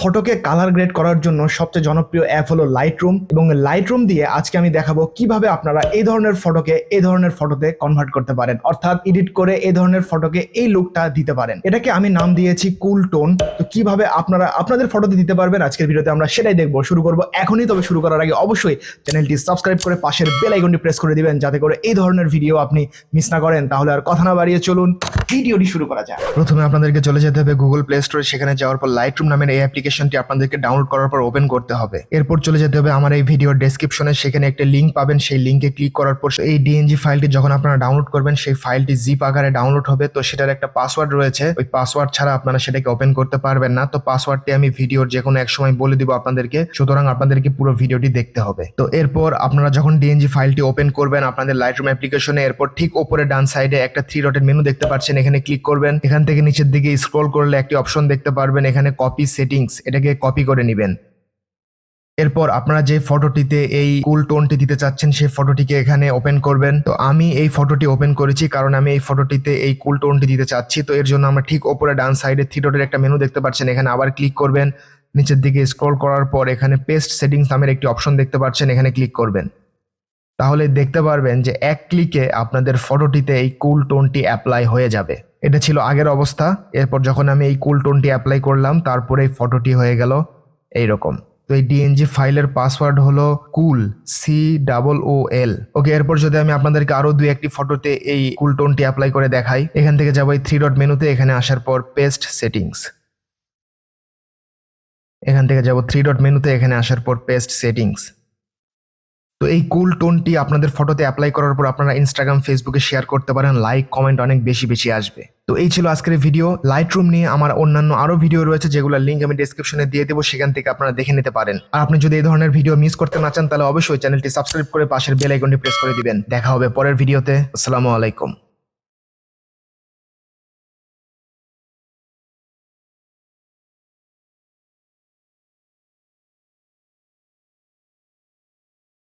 ফটোকে colour grade করার জন্য সবচেয়ে জনপ্রিয় অ্যাপ হলো লাইটরুম, এবং লাইটরুম দিয়ে আজকে আমি দেখাবো কিভাবে আপনারা এই ধরনের ফটোকে এই ধরনের ফটোতে কনভার্ট করতে পারেন, অর্থাৎ এডিট করে এই ধরনের ফটোকে এই লুকটা দিতে পারেন। এটাকে আমি নাম দিয়েছি কুল টোন। তো কিভাবে আপনারা আপনাদের ফটোতে দিতে পারবেন আজকের ভিডিওতে আমরা সেটাই দেখবো। শুরু করবো এখনই। তবে শুরু করার আগে অবশ্যই চ্যানেলটি সাবস্ক্রাইব করে পাশের বেল আইকনটি প্রেস করে দিবেন, যাতে করে এই ধরনের ভিডিও আপনি মিস না করেন। তাহলে আর কথা না বাড়িয়ে চলুন ভিডিওটি শুরু করা যাক। প্রথমে আপনাদেরকে চলে যেতে হবে গুগল প্লে স্টোরে। সেখানে যাওয়ার পর লাইটরুম নামের এই অ্যাপ্লিকেশনটি আপনাদেরকে ডাউনলোড করার পর ওপেন করতে হবে। এরপর চলে যেতে হবে আমার এই ভিডিওর ডেসক্রিপশনে। সেখানে একটা লিঙ্ক পাবেন, সেই লিঙ্কে ক্লিক করার পর এই ডিএনজি ফাইলটি যখন আপনারা ডাউনলোড করবেন, সেই ফাইলটি জিপ আকারে ডাউনলোড হবে। তো সেটার একটা পাসওয়ার্ড রয়েছে, ওই পাসওয়ার্ড ছাড়া আপনারা সেটাকে ওপেন করতে পারবেন না। তো পাসওয়ার্ডটি আমি ভিডিওর যে কোনো এক সময় বলে দিব আপনাদেরকে, সুতরাং আপনাদেরকে পুরো ভিডিওটি দেখতে হবে। তো এরপর আপনারা যখন ডিএনজি ফাইলটি ওপেন করবেন আপনাদের লাইটরুম অ্যাপ্লিকেশনে, এরপর ঠিক উপরে ডান সাইডে একটা 3 ডটের মেনু দেখতে পাচ্ছেন, এখানে ক্লিক করবেন। এখান থেকে নিচের দিকে স্ক্রল করলে একটি অপশন দেখতে পারবেন, এখানে কপি সেটিংস, এটাকে কপি করে নেবেন। এরপর আপনারা যে ফটোটিতে এই কুল টোনটি দিতে চাচ্ছেন সেই ফটোটিকে এখানে ওপেন করবেন। তো আমি এই ফটোটি ওপেন করেছি কারণ আমি এই ফটোটিতে এই কুল টোনটি দিতে চাচ্ছি। তো এর জন্য আমরা ঠিক উপরে ডান সাইডে 3 ডটের একটা মেনু দেখতে পাচ্ছেন, এখানে আবার ক্লিক করবেন। নিচের দিকে স্ক্রল করার পর এখানে পেস্ট সেটিংস নামের একটি অপশন দেখতে পাচ্ছেন, এখানে ক্লিক করবেন। তাহলে দেখতে পারবেন যে এক ক্লিকে আপনাদের ফটোটিতে এই কুল টোনটি অ্যাপ্লাই হয়ে যাবে। এটা ছিল আগের অবস্থা। এরপর যখন আমি এই কুল টোনটি অ্যাপ্লাই করলাম, তারপরে এই ফটোটি হয়ে গেল এইরকম। তো এই ডিএনজি ফাইলের পাসওয়ার্ড হলো কুল, COOL। ওকে, এরপর যদি আমি আপনাদেরকে আরো 2-1টি ফটোতে এই কুল টোনটি অ্যাপ্লাই করে দেখাই, এখান থেকে যাবো এই 3 ডট মেনুতে, এখানে আসার পর পেস্ট সেটিংস। এখান থেকে যাবো 3 ডট মেনুতে, এখানে আসার পর পেস্ট সেটিংস। তো এই কুল টোনটি আপনাদের ফটোতে অ্যাপ্লাই করার পর আপনারা ইনস্টাগ্রাম, ফেসবুকে শেয়ার করতে পারেন, লাইক কমেন্ট অনেক বেশি বেশি আসবে। তো এই ছিল আজকের ভিডিও। লাইটরুম নিয়ে আমার অন্যান্য আরো ভিডিও রয়েছে, যেগুলোর লিঙ্ক আমি ডেসক্রিপশনে দিয়ে দেবো, সেখান থেকে আপনারা দেখে নিতে পারেন। আর আপনি যদি এই ধরনের ভিডিও মিস করতে না চান, তাহলে অবশ্যই চ্যানেলটি সাবস্ক্রাইব করে পাশের বেল আইকনটি প্রেস করে দিবেন। দেখা হবে পরের ভিডিওতে। আসসালামু আলাইকুম।